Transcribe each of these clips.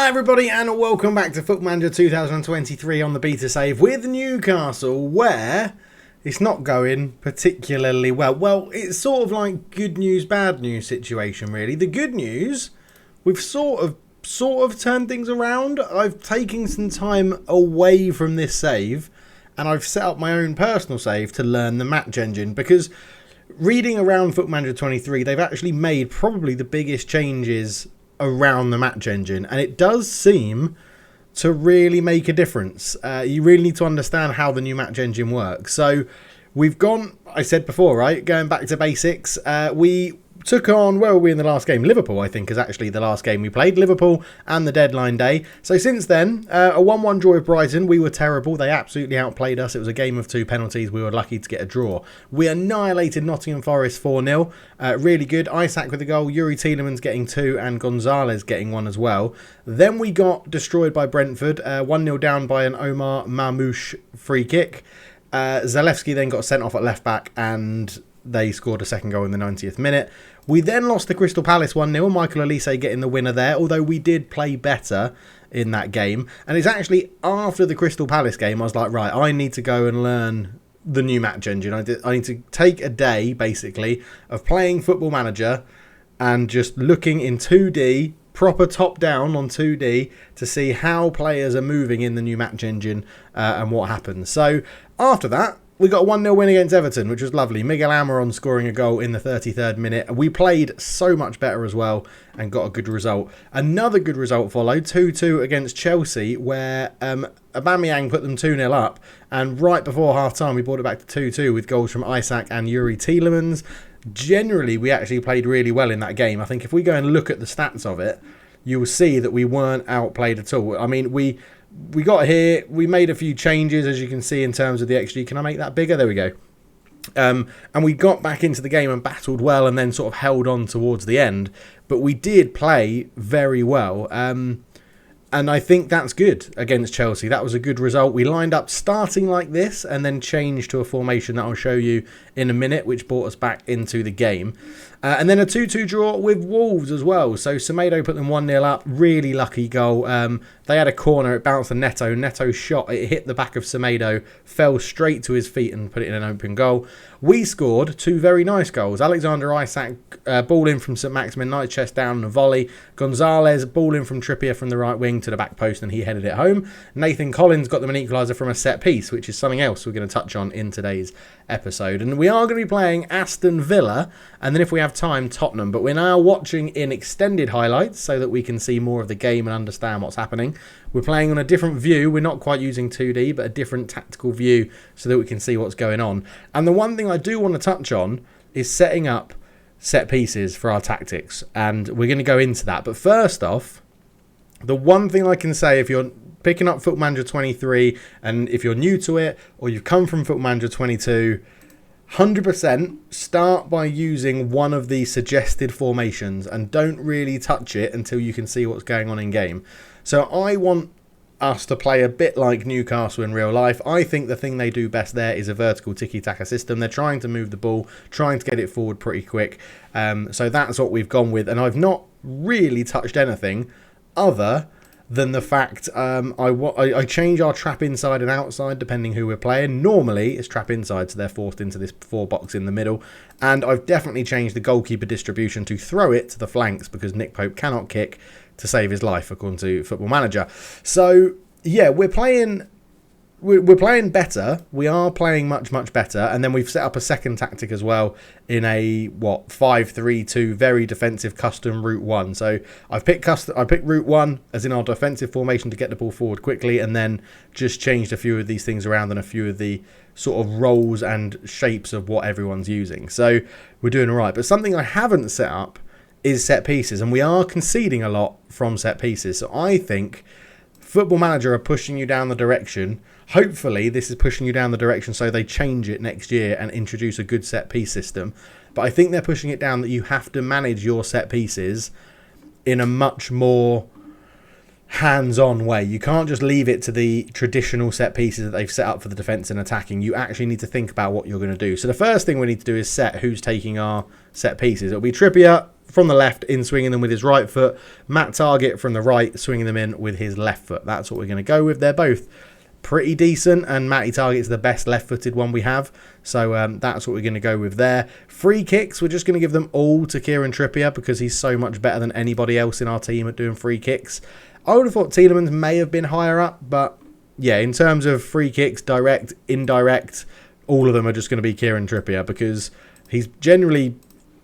Hi everybody and welcome back to Football Manager 2023 on the beta save with Newcastle, where it's not going particularly well. Well, it's sort of like good news, bad news situation really. The good news, we've sort of turned things around. I've taken some time away from this save and I've set up my own personal save to learn the match engine, because reading around Football Manager 23, they've actually made probably the biggest changes around the match engine, and it does seem to really make a difference. You really need to understand how the new match engine works. So we've gone, I said before, right, going back to basics. We took on, where were we in the last game? Liverpool, I think, is actually the last game we played. Liverpool and the deadline day. So since then, a 1-1 draw with Brighton. We were terrible. They absolutely outplayed us. It was a game of 2 penalties. We were lucky to get a draw. We annihilated Nottingham Forest 4-0. Really good. Isak with a goal. Yuri Tielemans getting 2 and Gonzalez getting 1 as well. Then we got destroyed by Brentford. 1-0 down by an Omar Marmoush free kick. Zalewski then got sent off at left back and they scored a second goal in the 90th minute. We then lost to Crystal Palace 1-0. Michael Olise getting the winner there, although we did play better in that game. And it's actually after the Crystal Palace game, I was like, right, I need to go and learn the new match engine. I need to take a day, basically, of playing Football Manager and just looking in 2D, proper top-down on 2D, to see how players are moving in the new match engine and what happens. So after that, we got a 1-0 win against Everton, which was lovely. Miguel Almiron scoring a goal in the 33rd minute. We played so much better as well and got a good result. Another good result followed, 2-2 against Chelsea, where Aubameyang put them 2-0 up. And right before half-time, we brought it back to 2-2 with goals from Isak and Yuri Tielemans. Generally, we actually played really well in that game. I think if we go and look at the stats of it, you will see that we weren't outplayed at all. I mean, we got here, we made a few changes, as you can see, in terms of the XG. Can I make that bigger? There we go. And we got back into the game and battled well and then sort of held on towards the end. But we did play very well. And I think that's good against Chelsea. That was a good result. We lined up starting like this and then changed to a formation that I'll show you in a minute, which brought us back into the game. And then a 2-2 draw with Wolves as well. So Semedo put them 1-0 up. Really lucky goal. They had a corner. It bounced to Neto. Neto shot. It hit the back of Semedo, fell straight to his feet and put it in an open goal. We scored 2 very nice goals. Alexander Isak, ball in from St Maximin, nice chest down and a volley. Gonzalez, ball in from Trippier from the right wing to the back post and he headed it home. Nathan Collins got them an equaliser from a set piece, which is something else we're going to touch on in today's episode. And we are going to be playing Aston Villa and then if we have time, Tottenham. But we're now watching in extended highlights so that we can see more of the game and understand what's happening. We're playing on a different view. We're not quite using 2D, but a different tactical view so that we can see what's going on. And the one thing I do want to touch on is setting up set pieces for our tactics. And we're going to go into that. But first off, the one thing I can say, if you're picking up Football Manager 23 and if you're new to it or you've come from Football Manager 22, 100% start by using one of the suggested formations and don't really touch it until you can see what's going on in game. So I want us to play a bit like Newcastle in real life. I think the thing they do best there is a vertical tiki-taka system. They're trying to move the ball, trying to get it forward pretty quick. So that's what we've gone with. And I've not really touched anything other than the fact I change our trap inside and outside depending who we're playing. Normally it's trap inside, so they're forced into this 4 box in the middle. And I've definitely changed the goalkeeper distribution to throw it to the flanks because Nick Pope cannot kick to save his life, according to Football Manager. So yeah, we're playing better. We are playing much, much better. And then we've set up a second tactic as well in a 5-3-2 very defensive custom route 1. So I picked route 1 as in our defensive formation to get the ball forward quickly, and then just changed a few of these things around and a few of the sort of roles and shapes of what everyone's using. So we're doing all right. But something I haven't set up is set pieces, and we are conceding a lot from set pieces. So I think Football Manager are pushing you down the direction. Hopefully this is pushing you down the direction so they change it next year and introduce a good set piece system. But I think they're pushing it down that you have to manage your set pieces in a much more hands-on way. You can't just leave it to the traditional set pieces that they've set up for the defence and attacking. You actually need to think about what you're going to do. So the first thing we need to do is set who's taking our set pieces. It'll be Trippier, from the left in swinging them with his right foot. Matt Target from the right swinging them in with his left foot. That's what we're going to go with. They're both pretty decent, and Matty Target's the best left-footed one we have, so that's what we're going to go with there. Free kicks, we're just going to give them all to Kieran Trippier because he's so much better than anybody else in our team at doing free kicks. I would have thought Tielemans may have been higher up, but yeah, in terms of free kicks, direct, indirect, all of them are just going to be Kieran Trippier because he's generally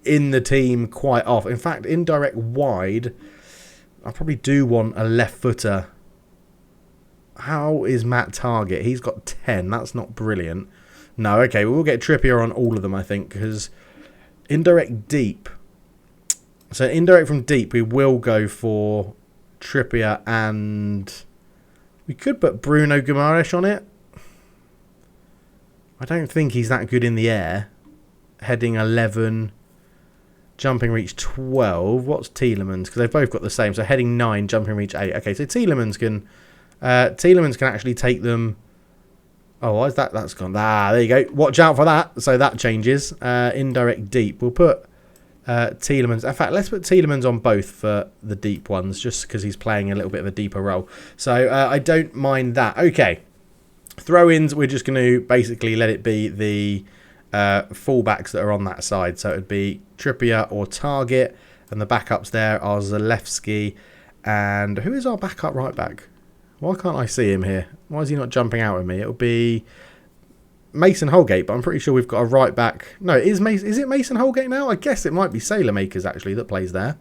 in the team quite often. In fact, indirect wide, I probably do want a left footer. How is Matt Target? He's got 10. That's not brilliant. No, okay, we'll get Trippier on all of them, I think, because indirect deep. So indirect from deep, we will go for Trippier, and we could put Bruno Guimaraes on it. I don't think he's that good in the air. Heading 11, jumping reach 12. What's Tielemans? Because they've both got the same. So heading 9, jumping reach 8. Okay, so Tielemans can actually take them. Oh, why is that? That's gone. Ah, there you go. Watch out for that. So that changes. Indirect deep. We'll put Tielemans. In fact, let's put Tielemans on both for the deep ones, just because he's playing a little bit of a deeper role. So I don't mind that. Okay. Throw-ins, we're just going to basically let it be the fullbacks that are on that side. So it would be Trippier or Target, and the backups there are Zalewski. And who is our backup right back? Why can't I see him here? Why is he not jumping out at me? It'll be Mason Holgate, but I'm pretty sure we've got a right back. No, is it Mason Holgate now? I guess it might be Sailormakers actually that plays there.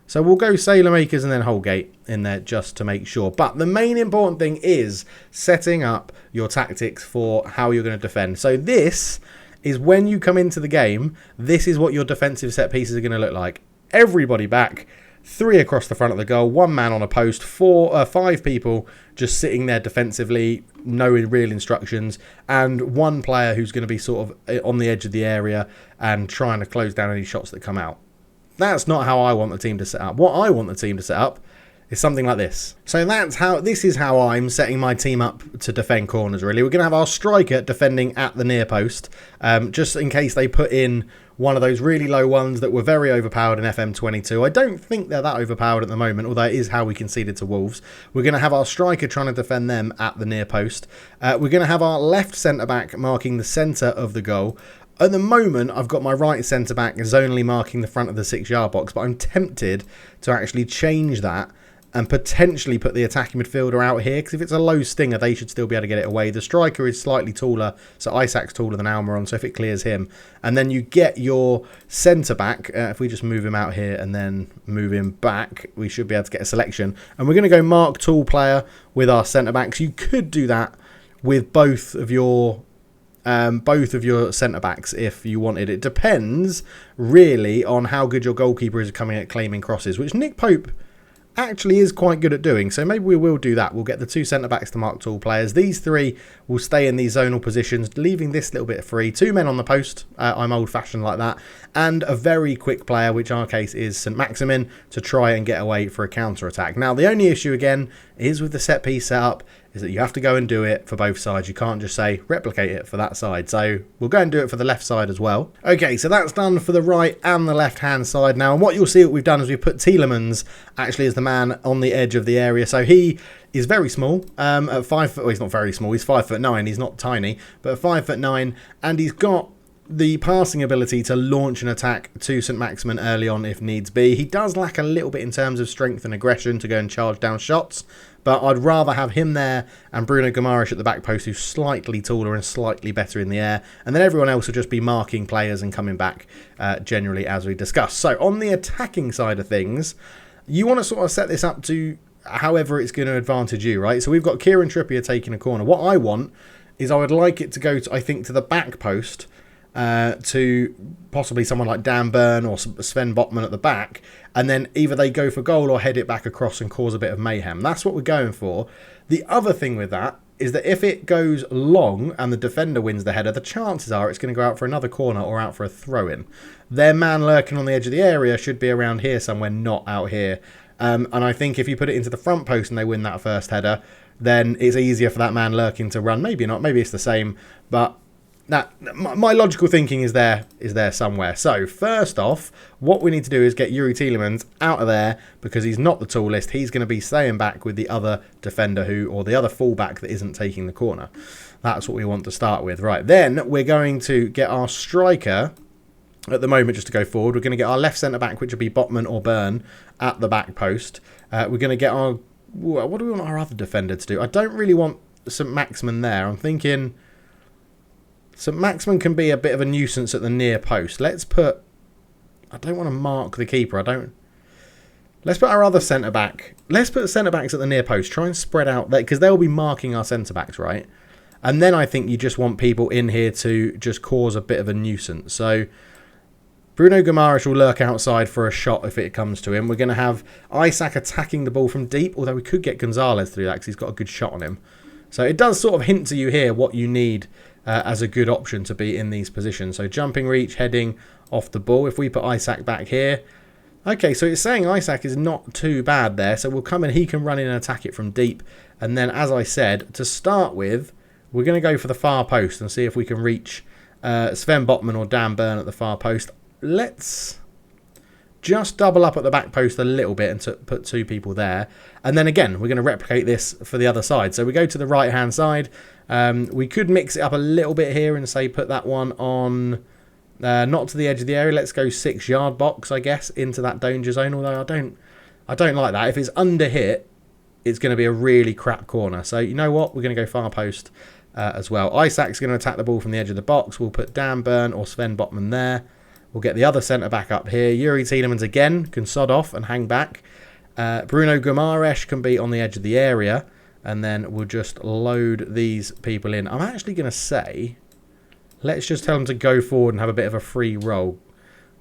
So we'll go Sailormakers and then Holgate in there just to make sure. But the main important thing is setting up your tactics for how you're going to defend. So this is when you come into the game, this is what your defensive set pieces are going to look like. Everybody back. 3 across the front of the goal, 1 man on a post, 5 people just sitting there defensively, no real instructions, and 1 player who's going to be sort of on the edge of the area and trying to close down any shots that come out. That's not how I want the team to set up. What I want the team to set up is something like this. So this is how I'm setting my team up to defend corners, really. We're going to have our striker defending at the near post, just in case they put in one of those really low ones that were very overpowered in FM22. I don't think they're that overpowered at the moment, although it is how we conceded to Wolves. We're going to have our striker trying to defend them at the near post. We're going to have our left centre-back marking the centre of the goal. At the moment, I've got my right centre-back zonally marking the front of the 6-yard box, but I'm tempted to actually change that and potentially put the attacking midfielder out here, because if it's a low stinger, they should still be able to get it away. The striker is slightly taller, so Isaac's taller than Almiron, so if it clears him. And then you get your centre-back, if we just move him out here and then move him back, we should be able to get a selection. And we're going to go mark tall player with our centre-backs. You could do that with both of your centre-backs if you wanted. It depends, really, on how good your goalkeeper is coming at claiming crosses, which Nick Pope actually is quite good at doing, so maybe we will do that. We'll get the 2 centre-backs to mark tall players. These 3 will stay in these zonal positions, leaving this little bit free. 2 men on the post, I'm old-fashioned like that, and a very quick player, which in our case is St Maximin, to try and get away for a counter-attack. Now, the only issue, again, is with the set-piece setup, is that you have to go and do it for both sides. You can't just say, replicate it for that side. So we'll go and do it for the left side as well. Okay, so that's done for the right and the left-hand side now. And what you'll see what we've done is we've put Tielemans actually as the man on the edge of the area. So he is very small, at 5 foot, well, he's not very small, he's 5'9", he's not tiny, but 5'9", and he's got the passing ability to launch an attack to St Maximin early on if needs be. He does lack a little bit in terms of strength and aggression to go and charge down shots, but I'd rather have him there and Bruno Guimaraes at the back post, who's slightly taller and slightly better in the air, and then everyone else will just be marking players and coming back generally as we discussed. So on the attacking side of things, you want to sort of set this up to however it's going to advantage you, right? So we've got Kieran Trippier taking a corner. What I want is I would like it to go to, I think, to the back post, to possibly someone like Dan Burn or Sven Botman at the back, and then either they go for goal or head it back across and cause a bit of mayhem. That's what we're going for. The other thing with that is that if it goes long and the defender wins the header, the chances are it's going to go out for another corner or out for a throw-in. Their man lurking on the edge of the area should be around here somewhere, not out here. And I think if you put it into the front post and they win that first header, then it's easier for that man lurking to run. Maybe not, maybe it's the same, but my logical thinking is there somewhere. So first off, what we need to do is get Yuri Tielemans out of there because he's not the tallest. He's going to be staying back with the other defender or the other fullback that isn't taking the corner. That's what we want to start with. Right, then we're going to get our striker at the moment just to go forward. We're going to get our left centre-back, which will be Botman or Byrne, at the back post. We're going to get our... What do we want our other defender to do? I don't really want St. Maximin there. I'm thinking St. Maximin can be a bit of a nuisance at the near post. Let's put... I don't want to mark the keeper. Let's put our other centre-back. Let's put the centre-backs at the near post. Try and spread out there because they'll be marking our centre-backs, right? And then I think you just want people in here to just cause a bit of a nuisance. So Bruno Guimaraes will lurk outside for a shot if it comes to him. We're going to have Isaac attacking the ball from deep, although we could get Gonzalez to do that because he's got a good shot on him. So it does sort of hint to you here what you need as a good option to be in these positions. So jumping reach, heading off the ball. If we put Isaac back here. Okay, so it's saying Isaac is not too bad there. So we'll come in, he can run in and attack it from deep. And then, as I said, to start with, we're going to go for the far post and see if we can reach Sven Botman or Dan Byrne at the far post. Let's just double up at the back post a little bit and put two people there. And then again, we're going to replicate this for the other side. So we go to the right-hand side. We could mix it up a little bit here and say put that one on, not to the edge of the area. Let's go 6-yard box, I guess, into that danger zone. Although I don't like that. If it's under hit, it's going to be a really crap corner. So you know what? We're going to go far post as well. Isaac's going to attack the ball from the edge of the box. We'll put Dan Byrne or Sven Botman there. We'll get the other centre-back up here. Yuri Tielemans again can sod off and hang back. Bruno Guimaraes can be on the edge of the area. And then we'll just load these people in. I'm actually going to say, let's just tell them to go forward and have a bit of a free roll.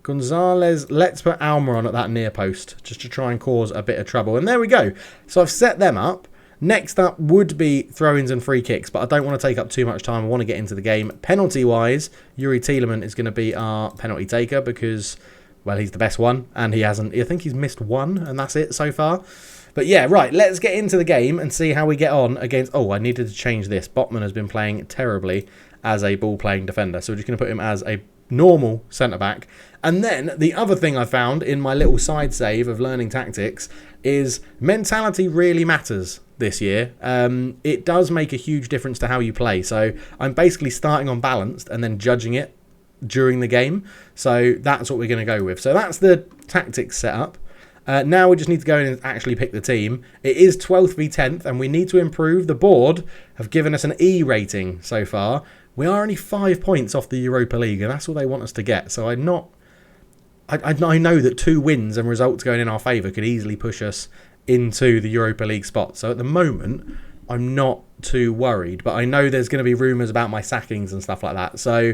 Gonzalez, let's put Alma on at that near post just to try and cause a bit of trouble. And there we go. So I've set them up. Next up would be throw-ins and free kicks, but I don't want to take up too much time. I want to get into the game. Penalty-wise, Yuri Tielemans is going to be our penalty taker because, well, he's the best one. And he hasn't, I think he's missed one, and that's it so far. But yeah, right, let's get into the game and see how we get on against... Oh, I needed to change this. Botman has been playing terribly as a ball-playing defender. So we're just going to put him as a normal centre-back. And then the other thing I found in my little side save of learning tactics is mentality really matters this year. It does make a huge difference to how you play. So I'm basically starting on balanced and then judging it during the game. So that's what we're going to go with. So that's the tactics setup. Now we just need to go in and actually pick the team. It is 12th v 10th and we need to improve. The board have given us an E rating so far. We are only 5 points off the Europa League and that's all they want us to get. So I know that 2 wins and results going in our favour could easily push us into the Europa League spot. So at the moment, I'm not too worried. But I know there's going to be rumours about my sackings and stuff like that. So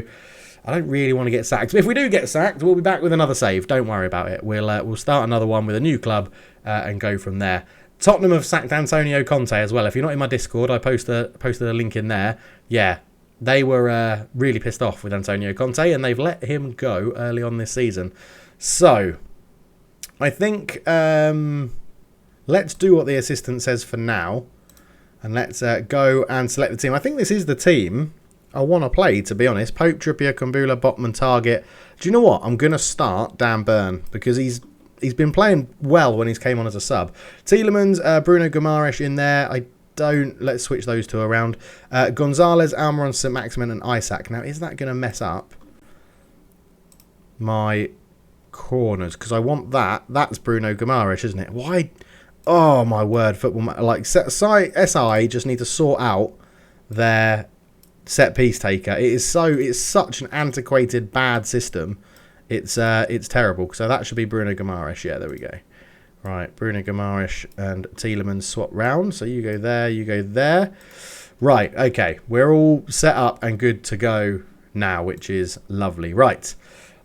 I don't really want to get sacked. But if we do get sacked, we'll be back with another save. Don't worry about it. We'll start another one with a new club and go from there. Tottenham have sacked Antonio Conte as well. If you're not in my Discord, I posted a link in there. Yeah, they were really pissed off with Antonio Conte and they've let him go early on this season. So I think let's do what the assistant says for now. And let's go and select the team. I think this is the team I want to play, to be honest. Pope, Trippier, Kumbula, Botman, Target. Do you know what? I'm going to start Dan Byrne because he's been playing well when he's came on as a sub. Tielemans, Bruno Guimaraes in there. Let's switch those two around. Gonzalez, Almiron, St. Maximin and Isaac. Now, is that going to mess up my corners? Because I want that. That's Bruno Guimaraes, isn't it? Why? Oh, my word. Football. Like, SI just need to sort out their set piece taker. It's such an antiquated bad system. It's terrible. So that should be Bruno Guimaraes. Yeah, there we go. Right, Bruno Guimaraes and Tielemans swap round. So you go there, you go there. Right, okay. We're all set up and good to go now, which is lovely. Right,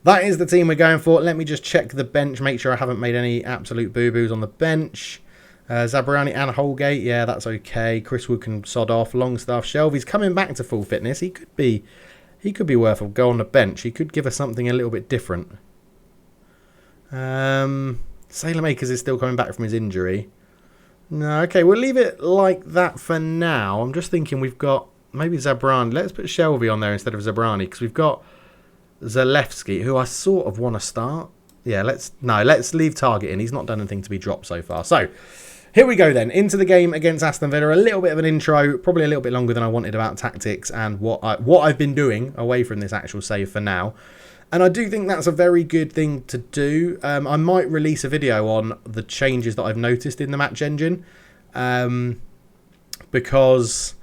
that is the team we're going for. Let me just check the bench, make sure I haven't made any absolute boo-boos on the bench. Zabrani and Holgate, yeah, that's okay. Chris Wood can sod off. Longstaff, Shelby's coming back to full fitness. He could be worth a go on the bench. He could give us something a little bit different. Sailormakers is still coming back from his injury. No, okay, we'll leave it like that for now. I'm just thinking we've got maybe Zabrani. Let's put Shelby on there instead of Zabrani because we've got Zalewski, who I sort of want to start. Yeah, let's leave Target in. He's not done anything to be dropped so far. So here we go then, into the game against Aston Villa. A little bit of an intro, probably a little bit longer than I wanted, about tactics and what I've been doing away from this actual save for now. And I do think that's a very good thing to do. I might release a video on the changes that I've noticed in the match engine, because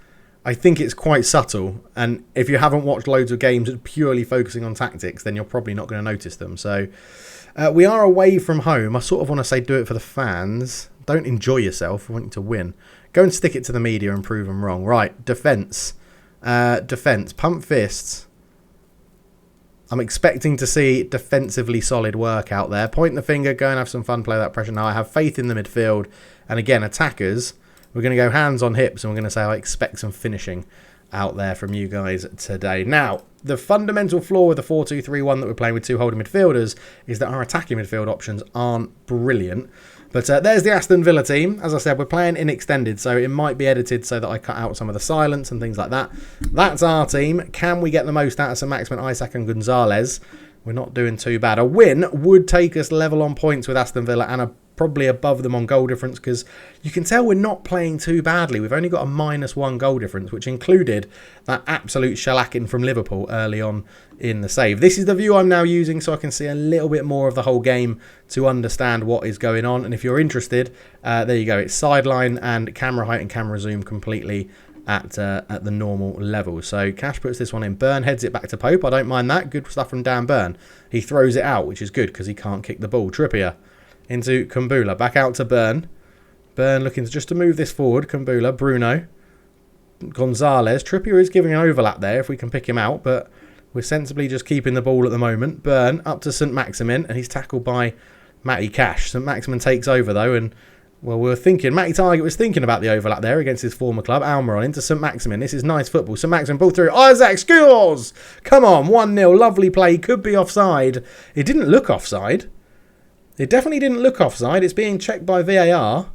I think it's quite subtle. And if you haven't watched loads of games purely focusing on tactics, then you're probably not going to notice them. So we are away from home. I sort of want to say do it for the fans. Don't enjoy yourself. I want you to win. Go and stick it to the media and prove them wrong. Right, defence. Defence. Pump fists. I'm expecting to see defensively solid work out there. Point the finger, go and have some fun, play that pressure. Now I have faith in the midfield. And again, attackers, we're going to go hands on hips and we're going to say I expect some finishing out there from you guys today. Now, the fundamental flaw with the 4-2-3-1 that we're playing with two holding midfielders is that our attacking midfield options aren't brilliant. But there's the Aston Villa team. As I said, we're playing in extended, so it might be edited so that I cut out some of the silence and things like that. That's our team. Can we get the most out of St. Maximin, Isak and Gonzalez? We're not doing too bad. A win would take us level on points with Aston Villa and probably above them on goal difference, because you can tell we're not playing too badly. We've only got a -1 goal difference, which included that absolute shellacking from Liverpool early on in the save. This is the view I'm now using so I can see a little bit more of the whole game to understand what is going on. And if you're interested, there you go. It's sideline and camera height and camera zoom completely at the normal level. So Cash puts this one in. Burn heads it back to Pope. I don't mind that. Good stuff from Dan Burn. He throws it out, which is good because he can't kick the ball. Trippier into Kumbula. Back out to Burn. Burn looking just to move this forward. Kumbula. Bruno. Gonzalez. Trippier is giving an overlap there if we can pick him out, but we're sensibly just keeping the ball at the moment. Burn up to St. Maximin, and he's tackled by Matty Cash. St. Maximin takes over though, and well, Matty Target was thinking about the overlap there against his former club. Almiron into St. Maximin. This is nice football. St. Maximin ball through. Isak scores! Come on, 1-0. Lovely play. Could be offside. It didn't look offside. It definitely didn't look offside. It's being checked by VAR.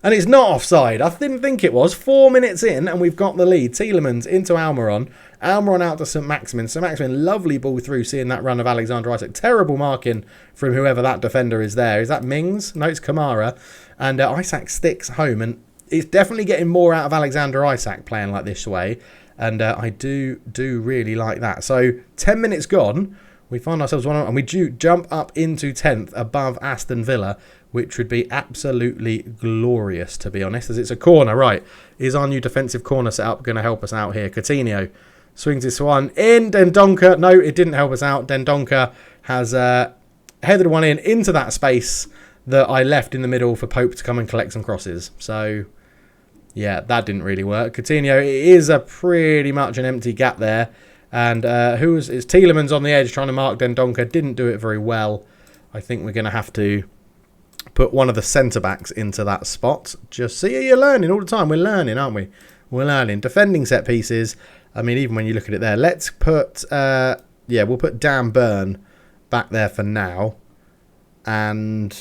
And it's not offside. I didn't think it was. 4 minutes in and we've got the lead. Tielemans into Almiron. Almiron out to St. Maximin. St. Maximin, lovely ball through, seeing that run of Alexander Isak. Terrible marking from whoever that defender is there. Is that Mings? No, it's Kamara. And Isak sticks home. And it's definitely getting more out of Alexander Isak playing like this way. And I do really like that. So 10 minutes gone. We find ourselves one, and we do jump up into 10th above Aston Villa, which would be absolutely glorious, to be honest, as it's a corner. Right, is our new defensive corner setup going to help us out here? Coutinho swings this one in. Dendoncker, no, it didn't help us out. Dendoncker has headed one into that space that I left in the middle for Pope to come and collect some crosses. So, yeah, that didn't really work. Coutinho, it is a pretty much an empty gap there. And it's Tielemans on the edge trying to mark Dendoncker. Didn't do it very well. I think we're going to have to put one of the centre-backs into that spot. Just see, you're learning all the time. We're learning, aren't we? We're learning. Defending set pieces. I mean, even when you look at it there. Let's put, we'll put Dan Burn back there for now. And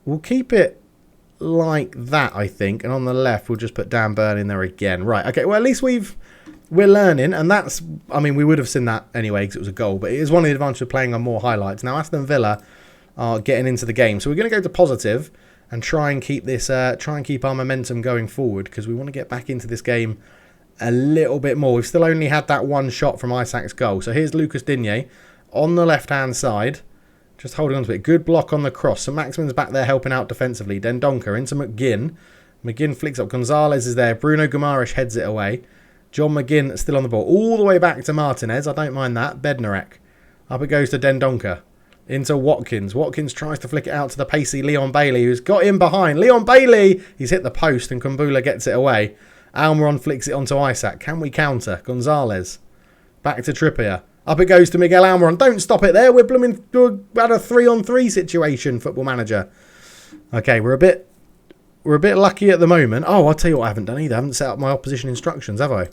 we'll keep it like that, I think. And on the left, we'll just put Dan Burn in there again. Right, okay, well, at least we're learning, and that's, I mean, we would have seen that anyway because it was a goal, but it is one of the advantages of playing on more highlights. Now, Aston Villa are getting into the game, so we're going to go to positive and try and keep this, keep our momentum going forward because we want to get back into this game a little bit more. We've still only had that one shot from Isak's goal. So here's Lucas Digne on the left-hand side, just holding on to it. Good block on the cross. So Maximin's back there helping out defensively. Dendoncker into McGinn. McGinn flicks up. Gonzalez is there. Bruno Guimaraes heads it away. John McGinn still on the ball. All the way back to Martinez. I don't mind that. Bednarek. Up it goes to Dendoncker. Into Watkins. Watkins tries to flick it out to the pacey Leon Bailey, who's got in behind. Leon Bailey! He's hit the post and Kumbula gets it away. Almiron flicks it onto Isak. Can we counter? Gonzalez. Back to Trippier. Up it goes to Miguel Almiron. Don't stop it there. We're at a 3-on-3 situation, Football Manager. Okay, we're a bit lucky at the moment. Oh, I'll tell you what I haven't done either. I haven't set up my opposition instructions, have I?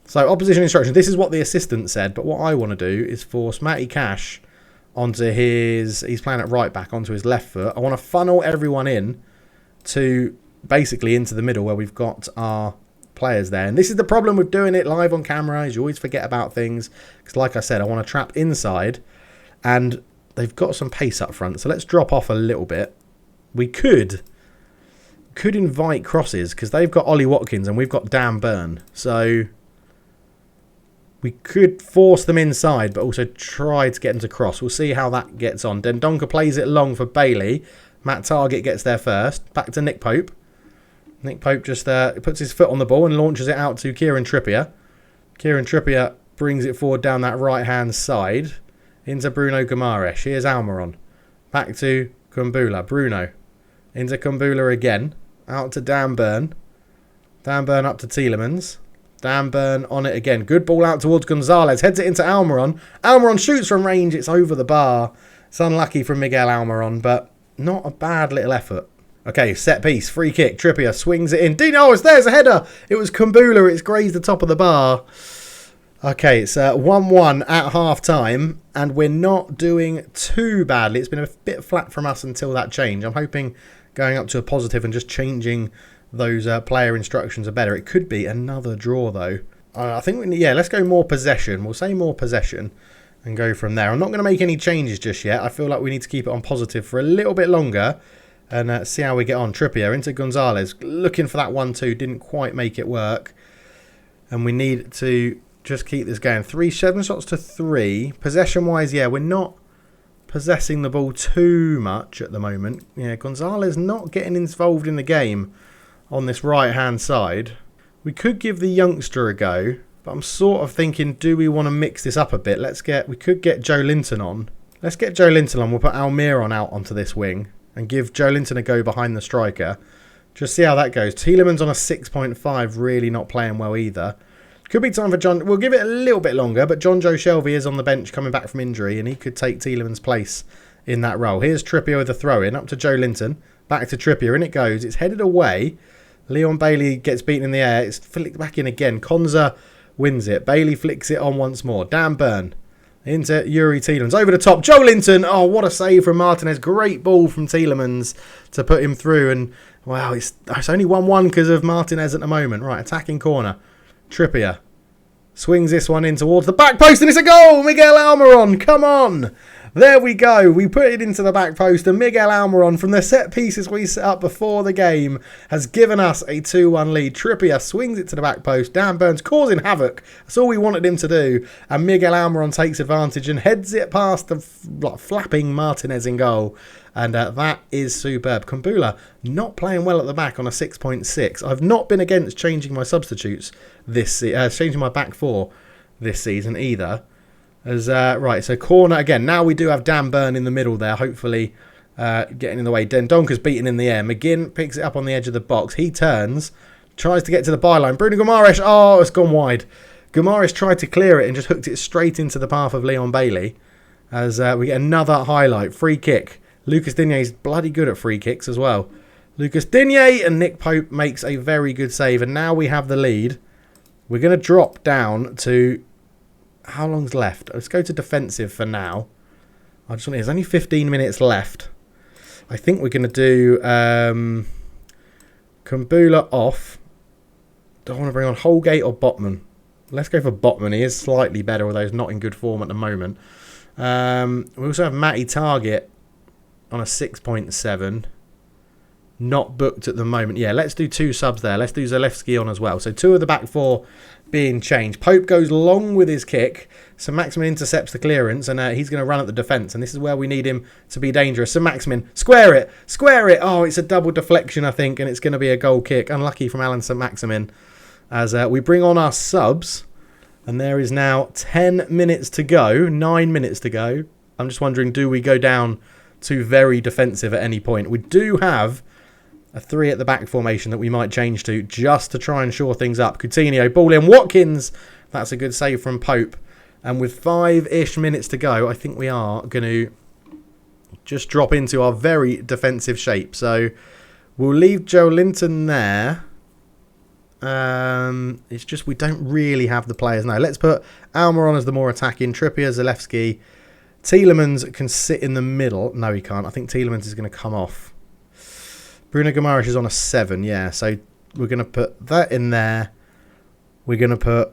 So, opposition instructions. This is what the assistant said, but what I want to do is force Matty Cash onto he's playing at right back, onto his left foot. I want to funnel everyone in to basically into the middle where we've got our players there. And this is the problem with doing it live on camera, is you always forget about things. Because like I said, I want to trap inside. And they've got some pace up front. So let's drop off a little bit. We could invite crosses because they've got Ollie Watkins and we've got Dan Burn. So we could force them inside, but also try to get them to cross. We'll see how that gets on. Dendoncker plays it long for Bailey. Matt Targett gets there first. Back to Nick Pope. Nick Pope just puts his foot on the ball and launches it out to Kieran Trippier. Kieran Trippier brings it forward down that right-hand side into Bruno Guimaraes. Here's Almiron. Back to Kumbula. Bruno. Into Kumbula again. Out to Dan Burn. Dan Burn up to Tielemans. Dan Burn on it again. Good ball out towards Gonzalez. Heads it into Almiron. Almiron shoots from range. It's over the bar. It's unlucky from Miguel Almiron, but not a bad little effort. Okay, set piece. Free kick. Trippier swings it in. There's a header. It was Kumbula. It's grazed the top of the bar. Okay, it's 1-1 at half-time, and we're not doing too badly. It's been a bit flat from us until that change. I'm hoping going up to a positive and just changing those player instructions are better. It could be another draw, though. I think, let's go more possession. We'll say more possession and go from there. I'm not going to make any changes just yet. I feel like we need to keep it on positive for a little bit longer and see how we get on. Trippier into Gonzalez, looking for that 1-2. Didn't quite make it work. And we need to just keep this going. 7 shots to 3. Possession-wise, we're not possessing the ball too much at the moment. Gonzalez not getting involved in the game on this right-hand side. We could give the youngster a go, but I'm sort of thinking, do we want to mix this up a bit? We could get Joe Linton on. Let's get Joe Linton on. We'll put Almiron out onto this wing and give Joe Linton a go behind the striker. Just see how that goes. Tielemans on a 6.5, really not playing well either. Could be time for John. We'll give it a little bit longer, but John Joe Shelby is on the bench coming back from injury, and he could take Tielemans' place in that role. Here's Trippier with the throw-in, up to Joe Linton. Back to Trippier, in it goes. It's headed away. Leon Bailey gets beaten in the air. It's flicked back in again. Konza wins it. Bailey flicks it on once more. Dan Burn into Yuri Tielemans. Over the top. Joe Linton. Oh, what a save from Martinez. Great ball from Tielemans to put him through. And, wow, it's only 1-1 because of Martinez at the moment. Right, attacking corner. Trippier swings this one in towards the back post and it's a goal! Miguel Almiron, come on! There we go. We put it into the back post and Miguel Almiron, from the set pieces we set up before the game, has given us a 2-1 lead. Trippier swings it to the back post. Dan Burns causing havoc. That's all we wanted him to do. And Miguel Almiron takes advantage and heads it past the flapping Martinez in goal. And that is superb. Kumbula not playing well at the back on a 6.6. I've not been against changing my substitutes changing my back four this season either. Right, so corner again. Now we do have Dan Burn in the middle there, hopefully getting in the way. Dendonker's beaten in the air. McGinn picks it up on the edge of the box. He turns, tries to get to the byline. Bruno Guimaraes, oh, it's gone wide. Guimaraes tried to clear it and just hooked it straight into the path of Leon Bailey. As we get another highlight, free kick. Lucas Digne's bloody good at free kicks as well. Lucas Digne, and Nick Pope makes a very good save. And now we have the lead. We're going to drop down to... How long's left? Let's go to defensive for now. There's only 15 minutes left. I think we're going to do Kumbula off. Do I want to bring on Holgate or Botman? Let's go for Botman. He is slightly better, although he's not in good form at the moment. We also have Matty Targett on a 6.7. Not booked at the moment. Yeah, let's do 2 subs there. Let's do Zalewski on as well. So 2 of the back 4 being changed. Pope goes long with his kick. So Maximin intercepts the clearance and he's going to run at the defence. And this is where we need him to be dangerous. So Maximin, square it. Square it. Oh, it's a double deflection, I think. And it's going to be a goal kick. Unlucky from Alan St. Maximin. As we bring on our subs. And there is now 10 minutes to go. 9 minutes to go. I'm just wondering, do we go down to very defensive at any point? We do have a 3 at the back formation that we might change to just to try and shore things up. Coutinho, ball in. Watkins, that's a good save from Pope. And with 5-ish minutes to go, I think we are going to just drop into our very defensive shape. So we'll leave Joe Linton there. It's just we don't really have the players now. Let's put Almiron as the more attacking. Trippier, Zalewski. Tielemans can sit in the middle. No, he can't. I think Tielemans is going to come off. Bruno Guimaraes is on a 7, yeah. So we're going to put that in there. We're going to put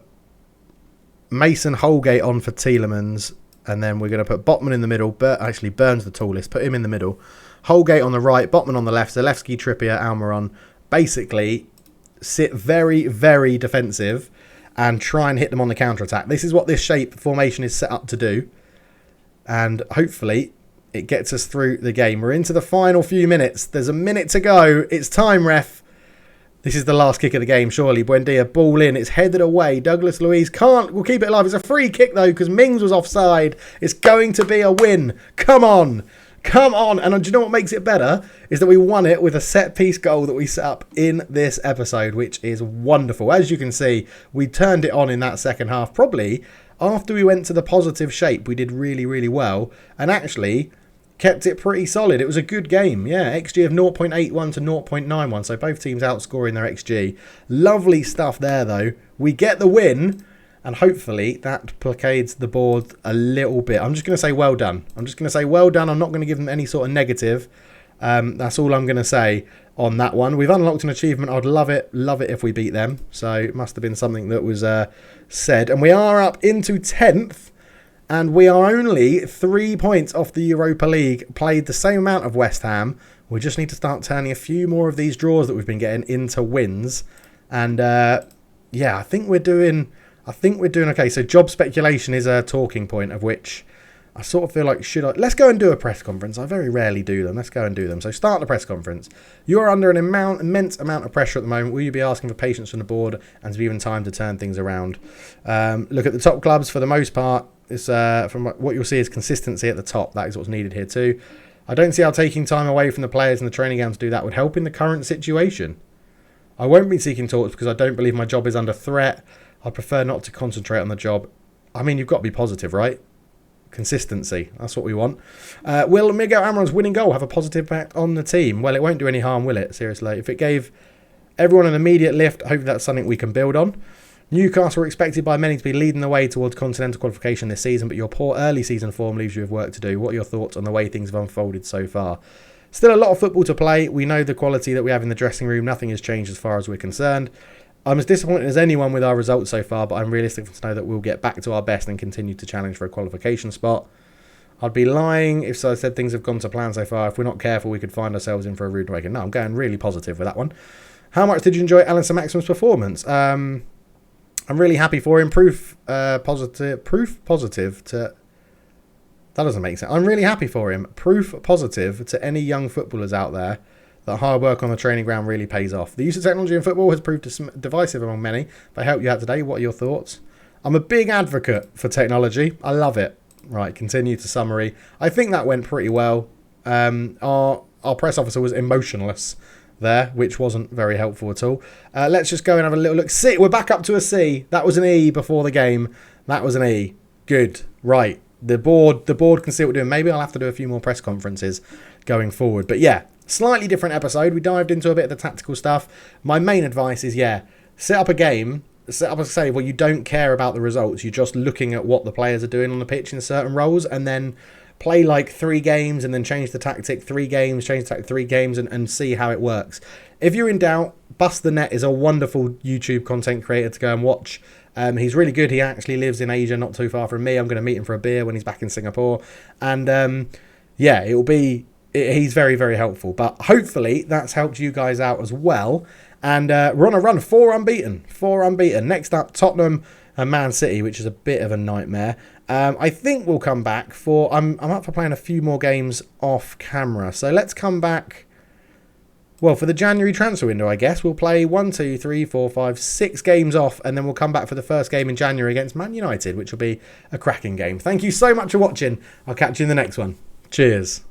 Mason Holgate on for Tielemans. And then we're going to put Botman in the middle. Actually, Burns the tallest. Put him in the middle. Holgate on the right. Botman on the left. Zalewski, Trippier, Almiron. Basically, sit very, very defensive and try and hit them on the counter-attack. This is what this shape formation is set up to do. And hopefully, it gets us through the game. We're into the final few minutes. There's a minute to go. It's time, ref. This is the last kick of the game, surely. Buendia, ball in. It's headed away. Douglas Luiz can't. We'll keep it alive. It's a free kick, though, because Mings was offside. It's going to be a win. Come on. Come on. And do you know what makes it better? Is that we won it with a set-piece goal that we set up in this episode, which is wonderful. As you can see, we turned it on in that second half. Probably after we went to the positive shape, we did really, really well. And actually kept it pretty solid. It was a good game. Yeah, XG of 0.81 to 0.91. So both teams outscoring their XG. Lovely stuff there, though. We get the win. And hopefully that placates the board a little bit. I'm just going to say well done. I'm just going to say well done. I'm not going to give them any sort of negative. That's all I'm going to say on that one. We've unlocked an achievement. I'd love it if we beat them. So it must have been something that was said. And we are up into 10th. And we are only 3 points off the Europa League. Played the same amount of West Ham. We just need to start turning a few more of these draws that we've been getting into wins. And yeah, I think we're doing okay. So job speculation is a talking point, of which I sort of feel like let's go and do a press conference. I very rarely do them. Let's go and do them. So start the press conference. You're under an immense amount of pressure at the moment. Will you be asking for patience from the board and to be given time to turn things around? Look at the top clubs for the most part. It's, from what you'll see is consistency at the top. That is what's needed here too. I don't see how taking time away from the players and the training ground to do that would help in the current situation. I won't be seeking talks because I don't believe my job is under threat. I prefer not to concentrate on the job. I mean, you've got to be positive, right? Consistency. That's what we want. Will Miguel Almiron's winning goal have a positive impact on the team? Well, it won't do any harm, will it? Seriously. If it gave everyone an immediate lift, hopefully that's something we can build on. Newcastle are expected by many to be leading the way towards continental qualification this season, but your poor early season form leaves you with work to do. What are your thoughts on the way things have unfolded so far? Still a lot of football to play. We know the quality that we have in the dressing room. Nothing has changed as far as we're concerned. I'm as disappointed as anyone with our results so far, but I'm realistic to know that we'll get back to our best and continue to challenge for a qualification spot. I'd be lying if I said things have gone to plan so far. If we're not careful, we could find ourselves in for a rude awakening. No, I'm going really positive with that one. How much did you enjoy Alan Saint-Maximin's performance? I'm really happy for him. Proof positive to... That doesn't make sense. I'm really happy for him. Proof positive to any young footballers out there that hard work on the training ground really pays off. The use of technology in football has proved divisive among many. If I help you out today, what are your thoughts? I'm a big advocate for technology. I love it. Right, continue to summary. I think that went pretty well. Our press officer was emotionless there, which wasn't very helpful at all. Let's just go and have a little look. C, we're back up to a C. That was an E before the game. That was an E. Good. Right. The board can see what we're doing. Maybe I'll have to do a few more press conferences going forward. But yeah, slightly different episode. We dived into a bit of the tactical stuff. My main advice is, set up a game. Set up a save where you don't care about the results. You're just looking at what the players are doing on the pitch in certain roles, and then play like 3 games and then change the tactic 3 games, change the tactic 3 games and see how it works. If you're in doubt, Bust the Net is a wonderful YouTube content creator to go and watch. He's really good. He actually lives in Asia, not too far from me. I'm going to meet him for a beer when he's back in Singapore. And he's very, very helpful. But hopefully that's helped you guys out as well. And we're on a run, 4 unbeaten. Next up, Tottenham and Man City, which is a bit of a nightmare. I think we'll come back for... I'm up for playing a few more games off camera. So let's come back... Well, for the January transfer window, I guess, we'll play 1, 2, 3, 4, 5, 6 games off, and then we'll come back for the first game in January against Man United, which will be a cracking game. Thank you so much for watching. I'll catch you in the next one. Cheers.